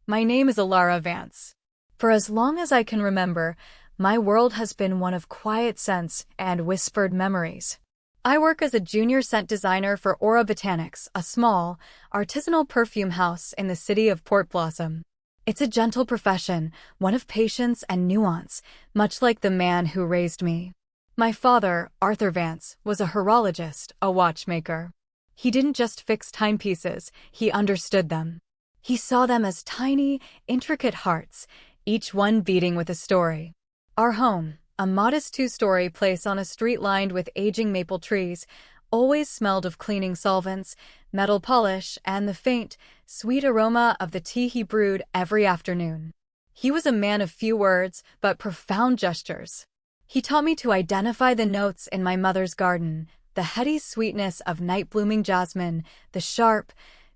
My name is Alara Vance. For as long as I can remember, my world has been one of quiet scents and whispered memories. I work as a junior scent designer for Aura Botanics, a small, artisanal perfume house in the city of Port Blossom. It's a gentle profession, one of patience and nuance, much like the man who raised me. My father, Arthur Vance, was a horologist, a watchmaker. He didn't just fix timepieces, he understood them. He saw them as tiny, intricate hearts, each one beating with a story. Our home, a modest two-story place on a street lined with aging maple trees, always smelled of cleaning solvents, metal polish, and the faint, sweet aroma of the tea he brewed every afternoon. He was a man of few words, but profound gestures. He taught me to identify the notes in my mother's garden, the heady sweetness of night-blooming jasmine, the sharp,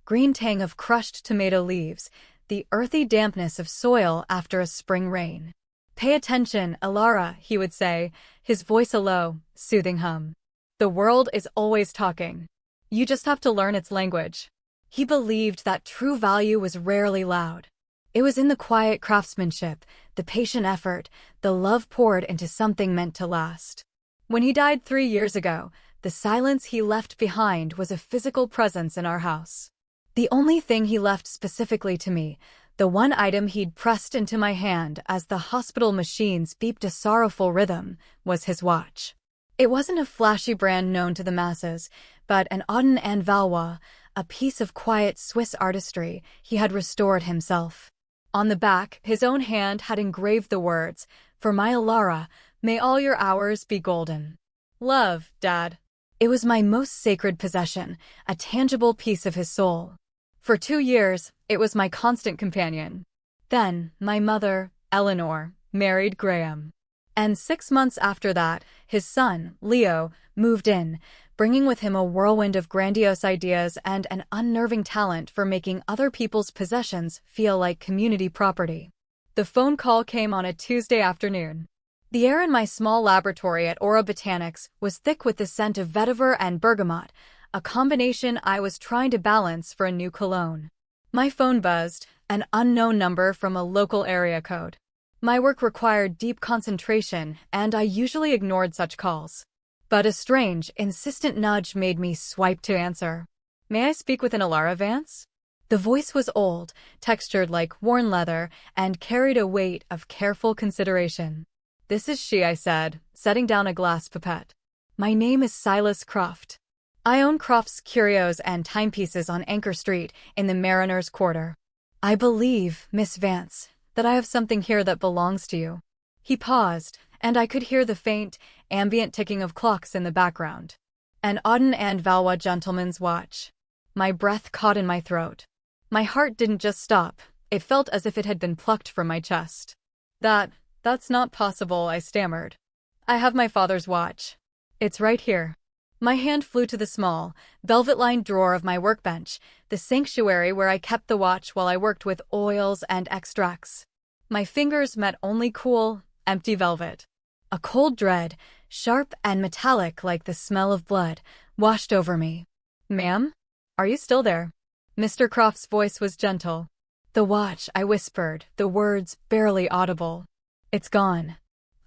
green tang of crushed tomato leaves, the earthy dampness of soil after a spring rain. "Pay attention, Alara," he would say, his voice a low, soothing hum. "The world is always talking. You just have to learn its language." He believed that true value was rarely loud. It was in the quiet craftsmanship, the patient effort, the love poured into something meant to last. When he died 3 years ago, the silence he left behind was a physical presence in our house. The only thing he left specifically to me, the one item he'd pressed into my hand as the hospital machines beeped a sorrowful rhythm, was his watch. It wasn't a flashy brand known to the masses, but an Audin and Valois, a piece of quiet Swiss artistry he had restored himself. On the back, his own hand had engraved the words, "For my Alara, may all your hours be golden. Love, Dad." It was my most sacred possession, a tangible piece of his soul. For 2 years, it was my constant companion. Then, my mother, Eleanor, married Graham. And 6 months after that, his son, Leo, moved in, bringing with him a whirlwind of grandiose ideas and an unnerving talent for making other people's possessions feel like community property. The phone call came on a Tuesday afternoon. The air in my small laboratory at Aura Botanics was thick with the scent of vetiver and bergamot, a combination I was trying to balance for a new cologne. My phone buzzed, an unknown number from a local area code. My work required deep concentration, and I usually ignored such calls. But a strange, insistent nudge made me swipe to answer. "May I speak with an Alara Vance?" The voice was old, textured like worn leather, and carried a weight of careful consideration. "This is she," I said, setting down a glass pipette. "My name is Silas Croft. I own Croft's Curios and Timepieces on Anchor Street in the Mariners' Quarter. I believe, Miss Vance, that I have something here that belongs to you." He paused, and I could hear the faint, ambient ticking of clocks in the background. An Audin and Valois gentleman's watch. My breath caught in my throat. My heart didn't just stop, it felt as if it had been plucked from my chest. That's not possible," I stammered. "I have my father's watch. It's right here." My hand flew to the small, velvet-lined drawer of my workbench, the sanctuary where I kept the watch while I worked with oils and extracts. My fingers met only cool, empty velvet. A cold dread, sharp and metallic like the smell of blood, washed over me. "Ma'am? Are you still there?" Mr. Croft's voice was gentle. "The watch," I whispered, the words barely audible. "It's gone."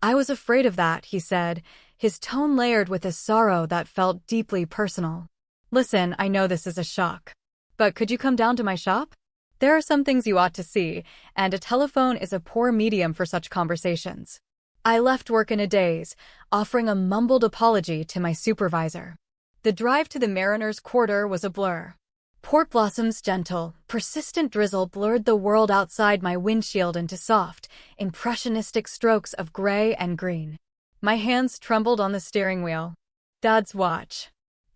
"I was afraid of that," he said, his tone layered with a sorrow that felt deeply personal. "Listen, I know this is a shock. But could you come down to my shop? There are some things you ought to see, and a telephone is a poor medium for such conversations." I left work in a daze, offering a mumbled apology to my supervisor. The drive to the Mariners' Quarter was a blur. Port Blossom's gentle, persistent drizzle blurred the world outside my windshield into soft, impressionistic strokes of gray and green. My hands trembled on the steering wheel. Dad's watch.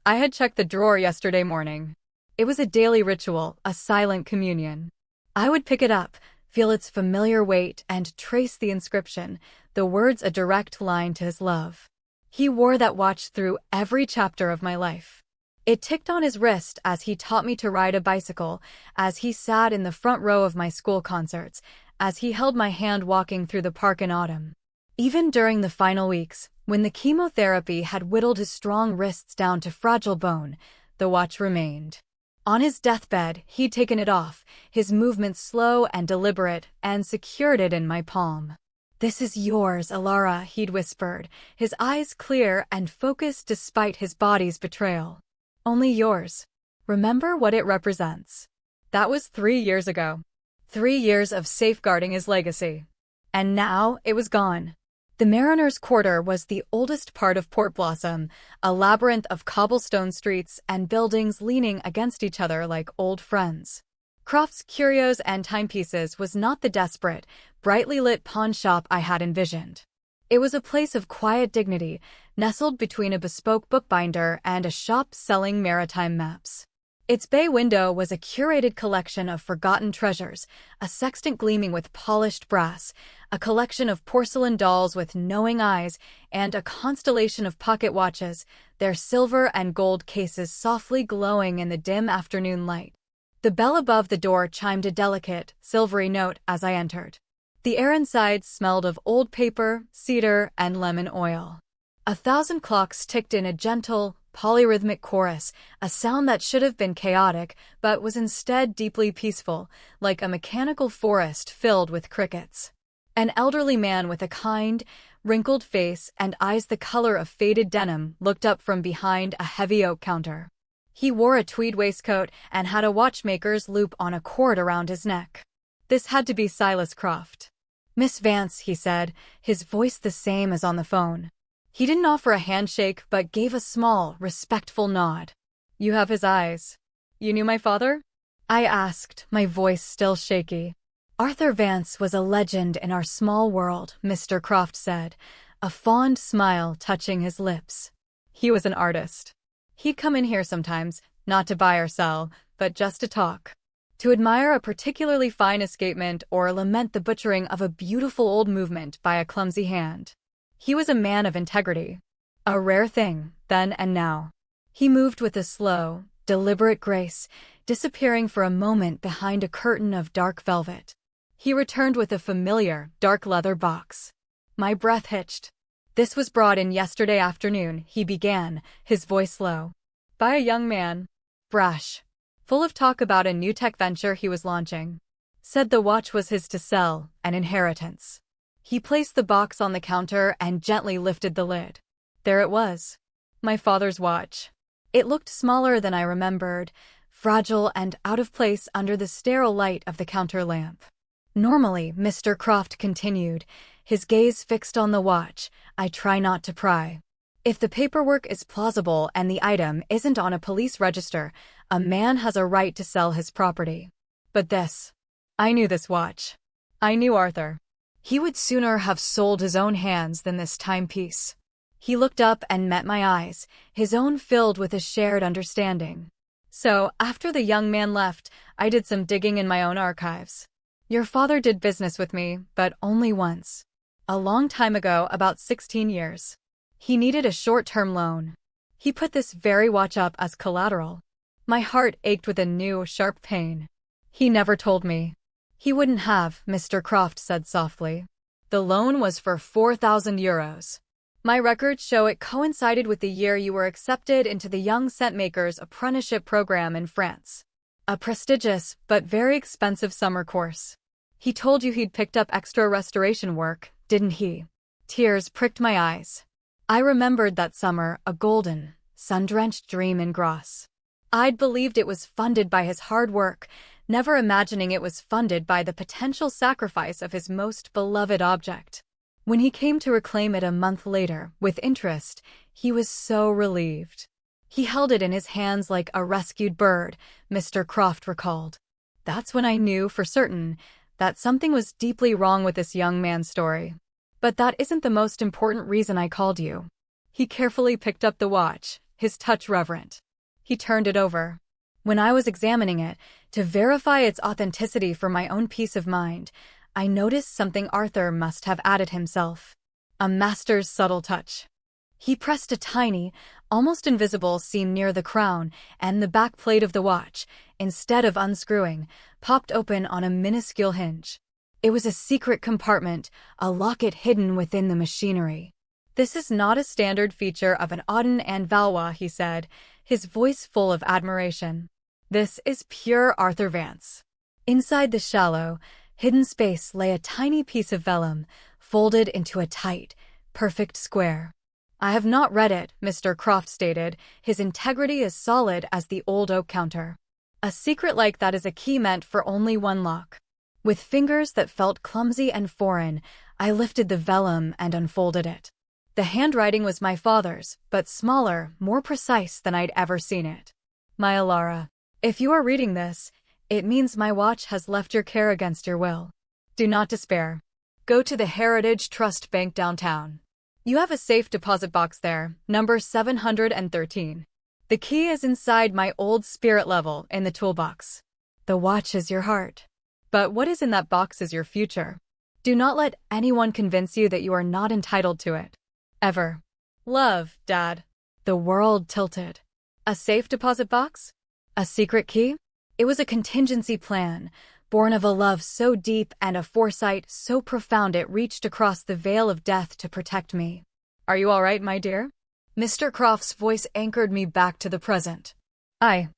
I had checked the drawer yesterday morning. It was a daily ritual, a silent communion. I would pick it up, feel its familiar weight, and trace the inscription, the words a direct line to his love. He wore that watch through every chapter of my life. It ticked on his wrist as he taught me to ride a bicycle, as he sat in the front row of my school concerts, as he held my hand walking through the park in autumn. Even during the final weeks, when the chemotherapy had whittled his strong wrists down to fragile bone, the watch remained. On his deathbed, he'd taken it off, his movements slow and deliberate, and secured it in my palm. "This is yours, Alara," he'd whispered, his eyes clear and focused despite his body's betrayal. "Only yours. Remember what it represents." That was 3 years ago. 3 years of safeguarding his legacy. And now it was gone. The Mariners' Quarter was the oldest part of Port Blossom, a labyrinth of cobblestone streets and buildings leaning against each other like old friends. Croft's Curios and Timepieces was not the desperate, brightly lit pawn shop I had envisioned. It was a place of quiet dignity, nestled between a bespoke bookbinder and a shop selling maritime maps. Its bay window was a curated collection of forgotten treasures, a sextant gleaming with polished brass, a collection of porcelain dolls with knowing eyes, and a constellation of pocket watches, their silver and gold cases softly glowing in the dim afternoon light. The bell above the door chimed a delicate, silvery note as I entered. The air inside smelled of old paper, cedar, and lemon oil. 1,000 clocks ticked in a gentle, polyrhythmic chorus, a sound that should have been chaotic, but was instead deeply peaceful, like a mechanical forest filled with crickets. An elderly man with a kind, wrinkled face and eyes the color of faded denim looked up from behind a heavy oak counter. He wore a tweed waistcoat and had a watchmaker's loop on a cord around his neck. This had to be Silas Croft. "Miss Vance," he said, his voice the same as on the phone. He didn't offer a handshake, but gave a small, respectful nod. "You have his eyes. You knew my father?" I asked, my voice still shaky. "Arthur Vance was a legend in our small world," Mr. Croft said, a fond smile touching his lips. "He was an artist. He'd come in here sometimes, not to buy or sell, but just to talk. To admire a particularly fine escapement or lament the butchering of a beautiful old movement by a clumsy hand. He was a man of integrity. A rare thing, then and now." He moved with a slow, deliberate grace, disappearing for a moment behind a curtain of dark velvet. He returned with a familiar, dark leather box. My breath hitched. "This was brought in yesterday afternoon," he began, his voice low. "By a young man. Brash. Full of talk about a new tech venture he was launching. Said the watch was his to sell, an inheritance." He placed the box on the counter and gently lifted the lid. There it was. My father's watch. It looked smaller than I remembered, fragile and out of place under the sterile light of the counter lamp. "Normally," Mr. Croft continued, his gaze fixed on the watch, "I try not to pry. If the paperwork is plausible and the item isn't on a police register, a man has a right to sell his property. But this. I knew this watch. I knew Arthur. He would sooner have sold his own hands than this timepiece." He looked up and met my eyes, his own filled with a shared understanding. "So, after the young man left, I did some digging in my own archives. Your father did business with me, but only once. A long time ago, about 16 years. He needed a short-term loan. He put this very watch up as collateral." My heart ached with a new, sharp pain. "He never told me." "He wouldn't have," Mr. Croft said softly. "The loan was for 4,000 euros. My records show it coincided with the year you were accepted into the Young Scentmakers Apprenticeship program in France. A prestigious, but very expensive summer course. He told you he'd picked up extra restoration work, didn't he?" Tears pricked my eyes. I remembered that summer, a golden, sun-drenched dream in Gros. I'd believed it was funded by his hard work, never imagining it was funded by the potential sacrifice of his most beloved object. When he came to reclaim it a month later, with interest, he was so relieved. He held it in his hands like a rescued bird, Mr. Croft recalled. "That's when I knew for certain that something was deeply wrong with this young man's story. But that isn't the most important reason I called you." He carefully picked up the watch, his touch reverent. He turned it over. When I was examining it, to verify its authenticity for my own peace of mind, I noticed something Arthur must have added himself. A master's subtle touch. He pressed a tiny, almost invisible seam near the crown, and the back plate of the watch, instead of unscrewing, popped open on a minuscule hinge. It was a secret compartment, a locket hidden within the machinery. "This is not a standard feature of an Auden and Valois," he said, his voice full of admiration. This is pure Arthur Vance. Inside the shallow, hidden space lay a tiny piece of vellum, folded into a tight, perfect square. I have not read it, Mr. Croft stated, his integrity as solid as the old oak counter. A secret like that is a key meant for only one lock. With fingers that felt clumsy and foreign, I lifted the vellum and unfolded it. The handwriting was my father's, but smaller, more precise than I'd ever seen it. My Alara, if you are reading this, it means my watch has left your care against your will. Do not despair. Go to the Heritage Trust Bank downtown. You have a safe deposit box there, number 713. The key is inside my old spirit level in the toolbox. The watch is your heart. But what is in that box is your future. Do not let anyone convince you that you are not entitled to it. Ever. Love, Dad. The world tilted. A safe deposit box? A secret key? It was a contingency plan, born of a love so deep and a foresight so profound it reached across the veil of death to protect me. Are you all right, my dear? Mr. Croft's voice anchored me back to the present. I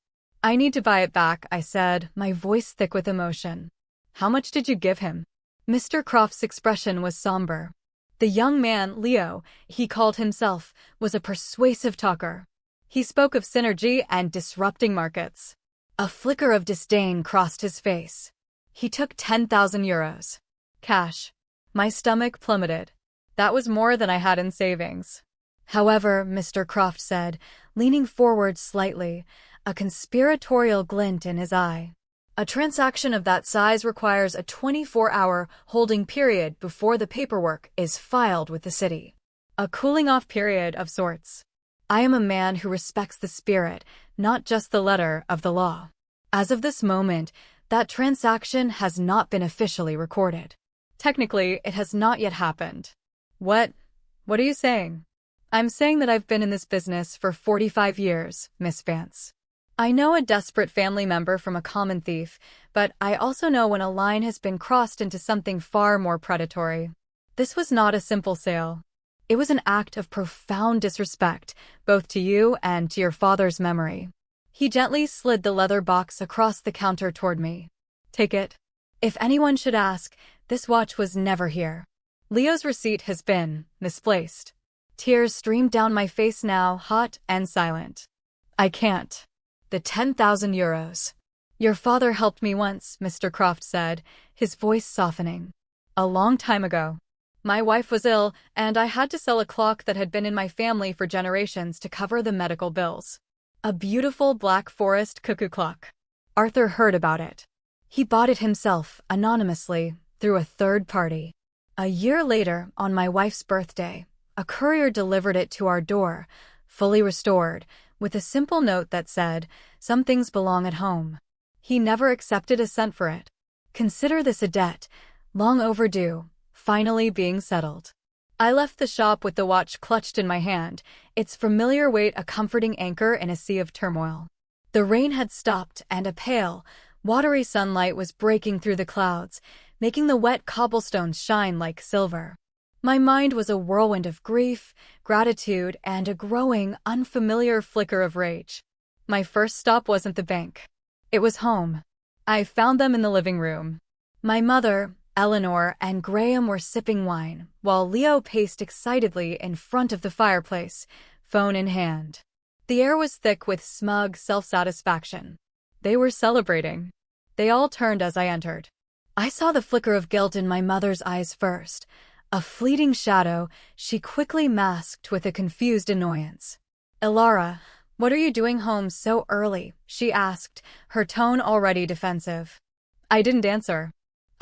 need to buy it back, I said, my voice thick with emotion. How much did you give him? Mr. Croft's expression was somber. The young man, Leo, he called himself, was a persuasive talker. He spoke of synergy and disrupting markets. A flicker of disdain crossed his face. He took 10,000 euros. Cash. My stomach plummeted. That was more than I had in savings. However, Mr. Croft said, leaning forward slightly, a conspiratorial glint in his eye. A transaction of that size requires a 24-hour holding period before the paperwork is filed with the city. A cooling-off period of sorts. I am a man who respects the spirit, not just the letter of the law. As of this moment, that transaction has not been officially recorded. Technically, it has not yet happened. What are you saying? I'm saying that I've been in this business for 45 years, Miss Vance. I know a desperate family member from a common thief, but I also know when a line has been crossed into something far more predatory. This was not a simple sale. It was an act of profound disrespect, both to you and to your father's memory. He gently slid the leather box across the counter toward me. Take it. If anyone should ask, this watch was never here. Leo's receipt has been misplaced. Tears streamed down my face now, hot and silent. I can't. The 10,000 euros. Your father helped me once, Mr. Croft said, his voice softening. A long time ago. My wife was ill, and I had to sell a clock that had been in my family for generations to cover the medical bills. A beautiful Black Forest cuckoo clock. Arthur heard about it. He bought it himself, anonymously, through a third party. A year later, on my wife's birthday, a courier delivered it to our door, fully restored, with a simple note that said, "Some things belong at home." He never accepted a cent for it. Consider this a debt, long overdue, finally being settled. I left the shop with the watch clutched in my hand, its familiar weight a comforting anchor in a sea of turmoil. The rain had stopped, and a pale, watery sunlight was breaking through the clouds, making the wet cobblestones shine like silver. My mind was a whirlwind of grief, gratitude, and a growing, unfamiliar flicker of rage. My first stop wasn't the bank. It was home. I found them in the living room. My mother, Eleanor, and Graham were sipping wine, while Leo paced excitedly in front of the fireplace, phone in hand. The air was thick with smug self-satisfaction. They were celebrating. They all turned as I entered. I saw the flicker of guilt in my mother's eyes first, a fleeting shadow she quickly masked with a confused annoyance. "Ilara, what are you doing home so early?" she asked, her tone already defensive. I didn't answer.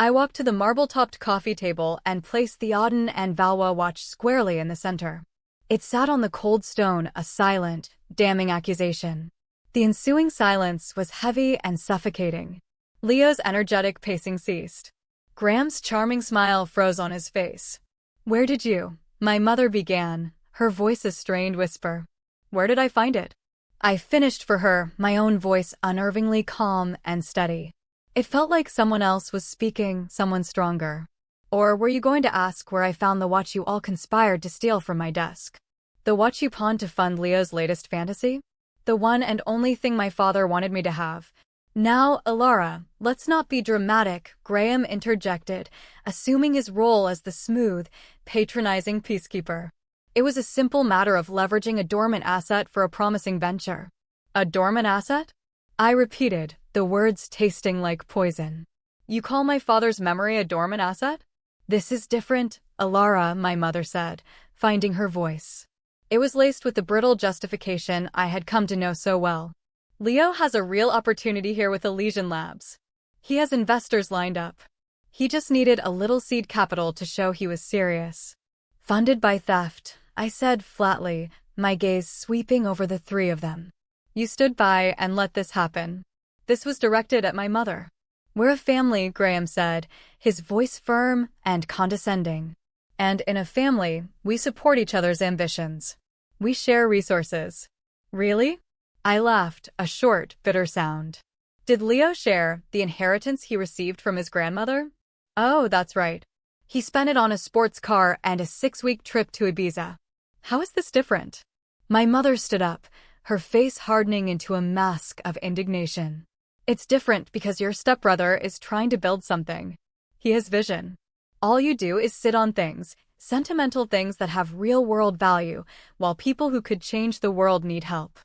I walked to the marble-topped coffee table and placed the Auden and Valois watch squarely in the center. It sat on the cold stone, a silent, damning accusation. The ensuing silence was heavy and suffocating. Leo's energetic pacing ceased. Graham's charming smile froze on his face. "Where did you?" my mother began, her voice a strained whisper. "Where did I find it?" I finished for her, my own voice unnervingly calm and steady. It felt like someone else was speaking, someone stronger. "Or were you going to ask where I found the watch you all conspired to steal from my desk? The watch you pawned to fund Leo's latest fantasy? The one and only thing my father wanted me to have, Now, Alara, let's not be dramatic, Graham interjected, assuming his role as the smooth, patronizing peacekeeper. It was a simple matter of leveraging a dormant asset for a promising venture. A dormant asset? I repeated, the words tasting like poison. You call my father's memory a dormant asset? This is different, Alara, my mother said, finding her voice. It was laced with the brittle justification I had come to know so well. Leo has a real opportunity here with Elysian Labs. He has investors lined up. He just needed a little seed capital to show he was serious. Funded by theft, I said flatly, my gaze sweeping over the three of them. You stood by and let this happen. This was directed at my mother. We're a family, Graham said, his voice firm and condescending. And in a family, we support each other's ambitions. We share resources. Really? I laughed, a short, bitter sound. Did Leo share the inheritance he received from his grandmother? Oh, that's right. He spent it on a sports car and a 6-week trip to Ibiza. How is this different? My mother stood up, her face hardening into a mask of indignation. It's different because your stepbrother is trying to build something. He has vision. All you do is sit on things, sentimental things that have real-world value, while people who could change the world need help.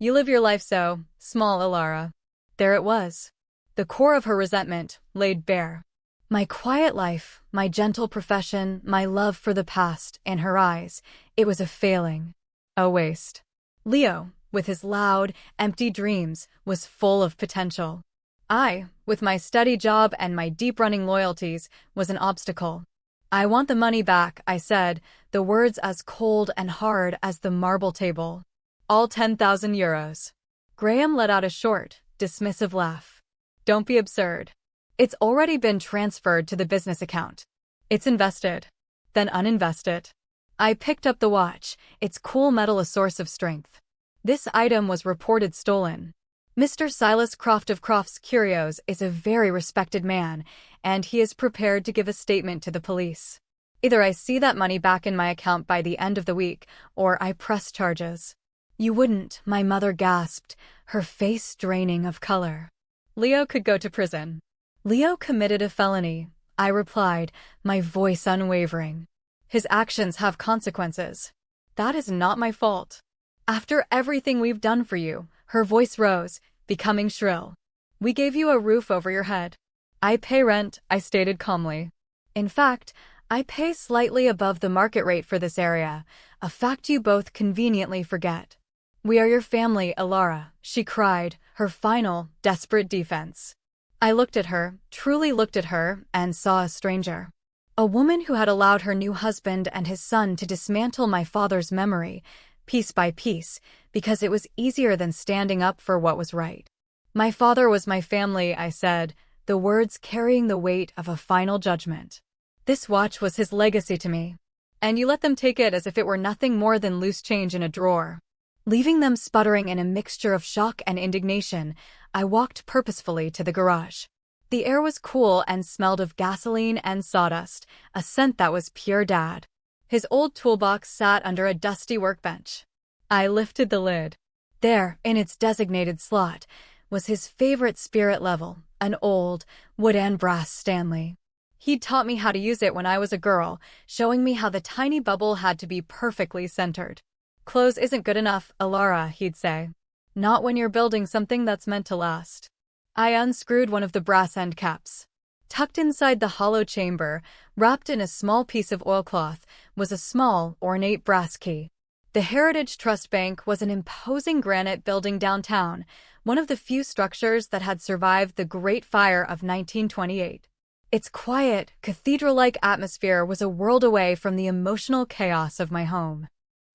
You live your life so, small Alara. There it was. The core of her resentment, laid bare. My quiet life, my gentle profession, my love for the past, in her eyes, it was a failing. A waste. Leo, with his loud, empty dreams, was full of potential. I, with my steady job and my deep-running loyalties, was an obstacle. I want the money back, I said, the words as cold and hard as the marble table. All 10,000 euros. Graham let out a short, dismissive laugh. Don't be absurd. It's already been transferred to the business account. It's invested. Then uninvest it. I picked up the watch, its cool metal a source of strength. This item was reported stolen. Mr. Silas Croft of Croft's Curios is a very respected man, and he is prepared to give a statement to the police. Either I see that money back in my account by the end of the week, or I press charges. You wouldn't, my mother gasped, her face draining of color. Leo could go to prison. Leo committed a felony, I replied, my voice unwavering. His actions have consequences. That is not my fault. After everything we've done for you, her voice rose, becoming shrill. We gave you a roof over your head. I pay rent, I stated calmly. In fact, I pay slightly above the market rate for this area, a fact you both conveniently forget. We are your family, Alara, she cried, her final, desperate defense. I looked at her, truly looked at her, and saw a stranger. A woman who had allowed her new husband and his son to dismantle my father's memory, piece by piece, because it was easier than standing up for what was right. My father was my family, I said, the words carrying the weight of a final judgment. This watch was his legacy to me. And you let them take it as if it were nothing more than loose change in a drawer. Leaving them sputtering in a mixture of shock and indignation, I walked purposefully to the garage. The air was cool and smelled of gasoline and sawdust, a scent that was pure Dad. His old toolbox sat under a dusty workbench. I lifted the lid. There, in its designated slot, was his favorite spirit level, an old, wood and brass Stanley. He'd taught me how to use it when I was a girl, showing me how the tiny bubble had to be perfectly centered. Close isn't good enough, Alara, he'd say. Not when you're building something that's meant to last. I unscrewed one of the brass end caps. Tucked inside the hollow chamber, wrapped in a small piece of oilcloth, was a small, ornate brass key. The Heritage Trust Bank was an imposing granite building downtown, one of the few structures that had survived the Great Fire of 1928. Its quiet, cathedral-like atmosphere was a world away from the emotional chaos of my home.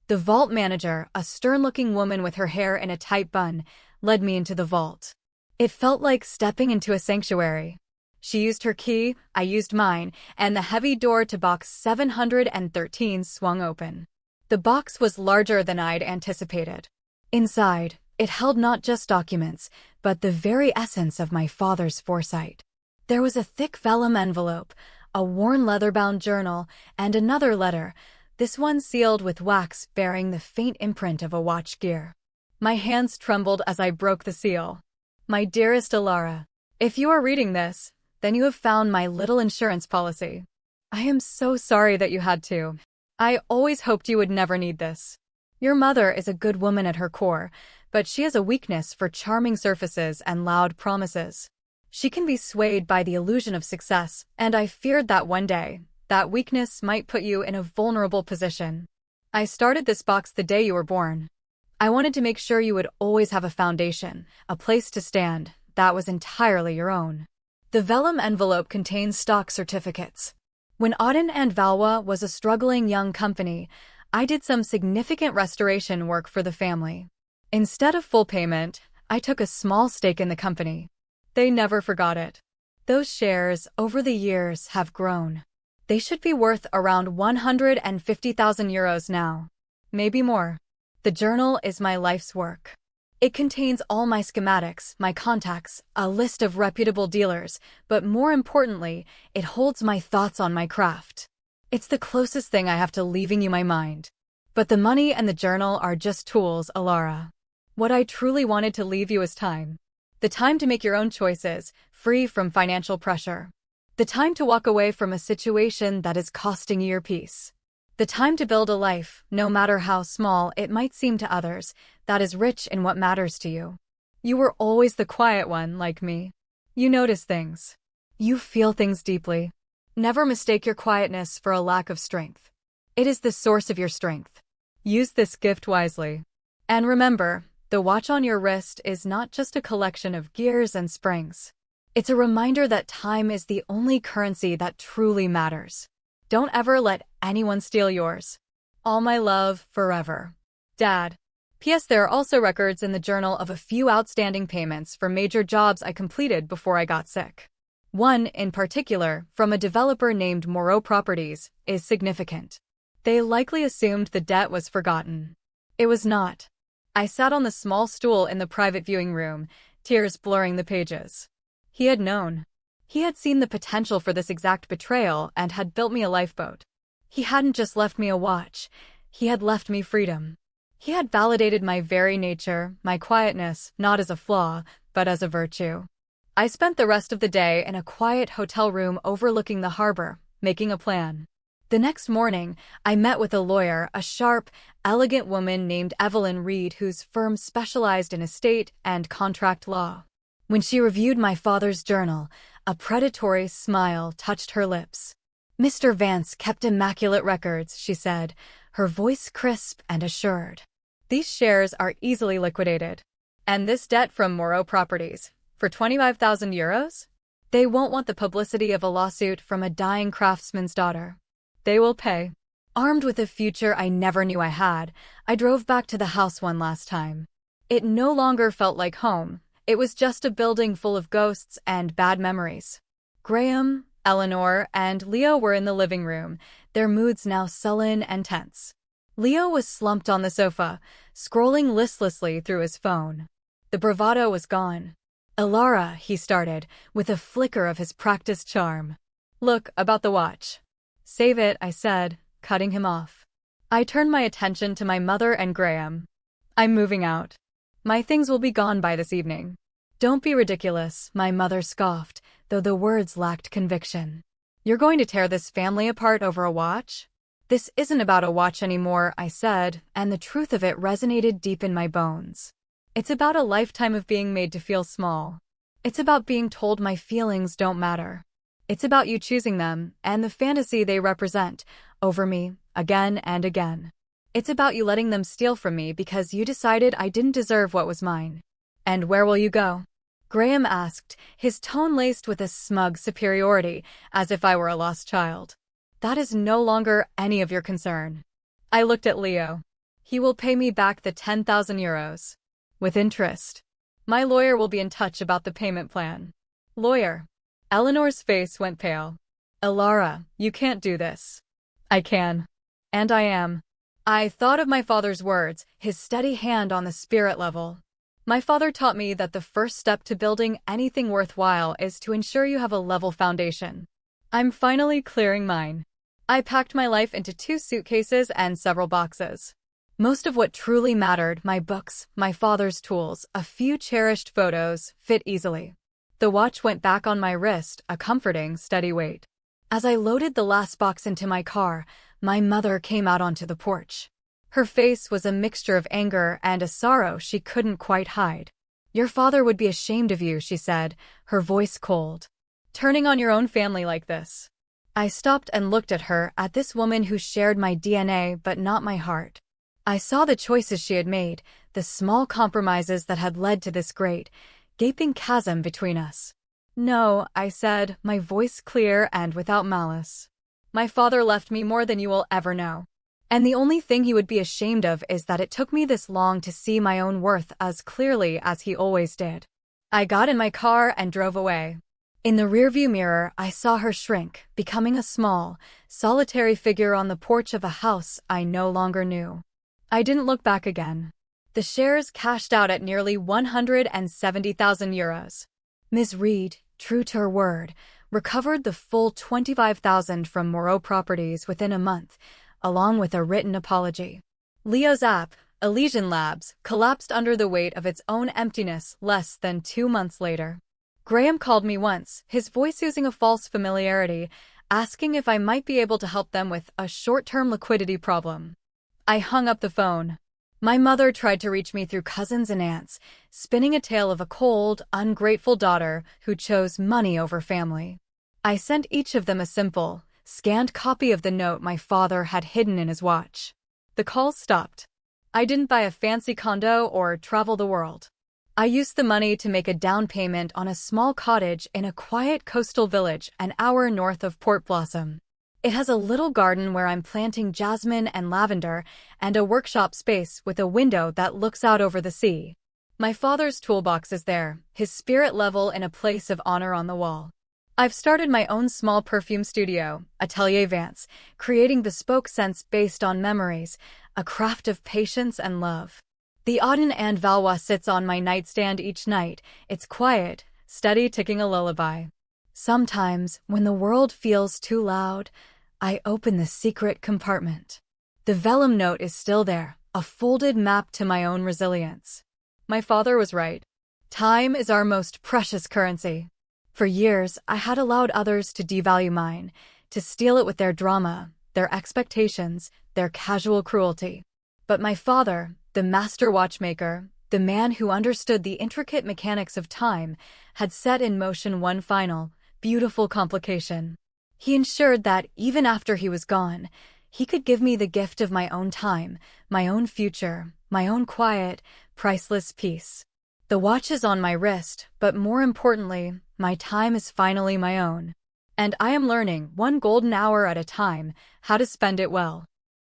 The vault manager, a stern-looking woman with her hair in a tight bun, led me into the vault. It felt like stepping into a sanctuary. She used her key, I used mine, and the heavy door to box 713 swung open. The box was larger than I'd anticipated. Inside, it held not just documents, but the very essence of my father's foresight. There was a thick vellum envelope, a worn leather-bound journal, and another letter, this one sealed with wax bearing the faint imprint of a watch gear. My hands trembled as I broke the seal. My dearest Alara, if you are reading this, then you have found my little insurance policy. I am so sorry that you had to. I always hoped you would never need this. Your mother is a good woman at her core, but she has a weakness for charming surfaces and loud promises. She can be swayed by the illusion of success, and I feared that one day, that weakness might put you in a vulnerable position. I started this box the day you were born. I wanted to make sure you would always have a foundation, a place to stand, that was entirely your own. The vellum envelope contains stock certificates. When Auden and Valois was a struggling young company, I did some significant restoration work for the family. Instead of full payment, I took a small stake in the company. They never forgot it. Those shares, over the years, have grown. They should be worth around 150,000 euros now. Maybe more. The journal is my life's work. It contains all my schematics, my contacts, a list of reputable dealers, but more importantly, it holds my thoughts on my craft. It's the closest thing I have to leaving you my mind. But the money and the journal are just tools, Alara. What I truly wanted to leave you is time. The time to make your own choices, free from financial pressure. The time to walk away from a situation that is costing you your peace. The time to build a life, no matter how small it might seem to others, that is rich in what matters to you. You were always the quiet one, like me. You notice things. You feel things deeply. Never mistake your quietness for a lack of strength. It is the source of your strength. Use this gift wisely. And remember, the watch on your wrist is not just a collection of gears and springs. It's a reminder that time is the only currency that truly matters. Don't ever let anyone steal yours. All my love, forever. Dad. P.S. There are also records in the journal of a few outstanding payments for major jobs I completed before I got sick. One, in particular, from a developer named Moreau Properties, is significant. They likely assumed the debt was forgotten. It was not. I sat on the small stool in the private viewing room, tears blurring the pages. He had known. He had seen the potential for this exact betrayal and had built me a lifeboat. He hadn't just left me a watch, he had left me freedom. He had validated my very nature, my quietness, not as a flaw, but as a virtue. I spent the rest of the day in a quiet hotel room overlooking the harbor, making a plan. The next morning, I met with a lawyer, a sharp, elegant woman named Evelyn Reed, whose firm specialized in estate and contract law. When she reviewed my father's journal, a predatory smile touched her lips. Mr. Vance kept immaculate records, she said, her voice crisp and assured. These shares are easily liquidated. And this debt from Moreau Properties, for 25,000 euros? They won't want the publicity of a lawsuit from a dying craftsman's daughter. They will pay. Armed with a future I never knew I had, I drove back to the house one last time. It no longer felt like home. It was just a building full of ghosts and bad memories. Graham, Eleanor, and Leo were in the living room, their moods now sullen and tense. Leo was slumped on the sofa, scrolling listlessly through his phone. The bravado was gone. Alara, he started, with a flicker of his practiced charm. Look, about the watch. Save it, I said, cutting him off. I turned my attention to my mother and Graham. I'm moving out. My things will be gone by this evening. Don't be ridiculous, my mother scoffed, though the words lacked conviction. You're going to tear this family apart over a watch? This isn't about a watch anymore, I said, and the truth of it resonated deep in my bones. It's about a lifetime of being made to feel small. It's about being told my feelings don't matter. It's about you choosing them, and the fantasy they represent, over me, again and again. It's about you letting them steal from me because you decided I didn't deserve what was mine. And where will you go? Graham asked, his tone laced with a smug superiority, as if I were a lost child. That is no longer any of your concern. I looked at Leo. He will pay me back the 10,000 euros. With interest. My lawyer will be in touch about the payment plan. Lawyer. Eleanor's face went pale. Alara, you can't do this. I can. And I am. I thought of my father's words, his steady hand on the spirit level. My father taught me that the first step to building anything worthwhile is to ensure you have a level foundation. I'm finally clearing mine. I packed my life into 2 suitcases and several boxes. Most of what truly mattered, my books, my father's tools, a few cherished photos, fit easily. The watch went back on my wrist, a comforting, steady weight. As I loaded the last box into my car, my mother came out onto the porch. Her face was a mixture of anger and a sorrow she couldn't quite hide. "Your father would be ashamed of you," she said, her voice cold. "Turning on your own family like this." I stopped and looked at her, at this woman who shared my DNA but not my heart. I saw the choices she had made, the small compromises that had led to this great, gaping chasm between us. "No," I said, my voice clear and without malice. "My father left me more than you will ever know. And the only thing he would be ashamed of is that it took me this long to see my own worth as clearly as he always did." I got in my car and drove away. In the rearview mirror, I saw her shrink, becoming a small, solitary figure on the porch of a house I no longer knew. I didn't look back again. The shares cashed out at nearly 170,000 euros. Ms. Reed, true to her word, recovered the full 25,000 from Moreau Properties within a month, along with a written apology. Leo's app, Elysian Labs, collapsed under the weight of its own emptiness less than 2 months later. Graham called me once, his voice using a false familiarity, asking if I might be able to help them with a short-term liquidity problem. I hung up the phone. My mother tried to reach me through cousins and aunts, spinning a tale of a cold, ungrateful daughter who chose money over family. I sent each of them a simple, scanned copy of the note my father had hidden in his watch. The calls stopped. I didn't buy a fancy condo or travel the world. I used the money to make a down payment on a small cottage in a quiet coastal village an hour north of Port Blossom. It has a little garden where I'm planting jasmine and lavender, and a workshop space with a window that looks out over the sea. My father's toolbox is there, his spirit level in a place of honor on the wall. I've started my own small perfume studio, Atelier Vance, creating bespoke scents based on memories, a craft of patience and love. The Auden and Valois sits on my nightstand each night, its quiet, steady ticking a lullaby. Sometimes, when the world feels too loud, I open the secret compartment. The vellum note is still there, a folded map to my own resilience. My father was right. Time is our most precious currency. For years, I had allowed others to devalue mine, to steal it with their drama, their expectations, their casual cruelty. But my father, the master watchmaker, the man who understood the intricate mechanics of time, had set in motion one final, beautiful complication. He ensured that, even after he was gone, he could give me the gift of my own time, my own future, my own quiet, priceless peace. The watch is on my wrist, but more importantly, my time is finally my own. And I am learning, one golden hour at a time, how to spend it well.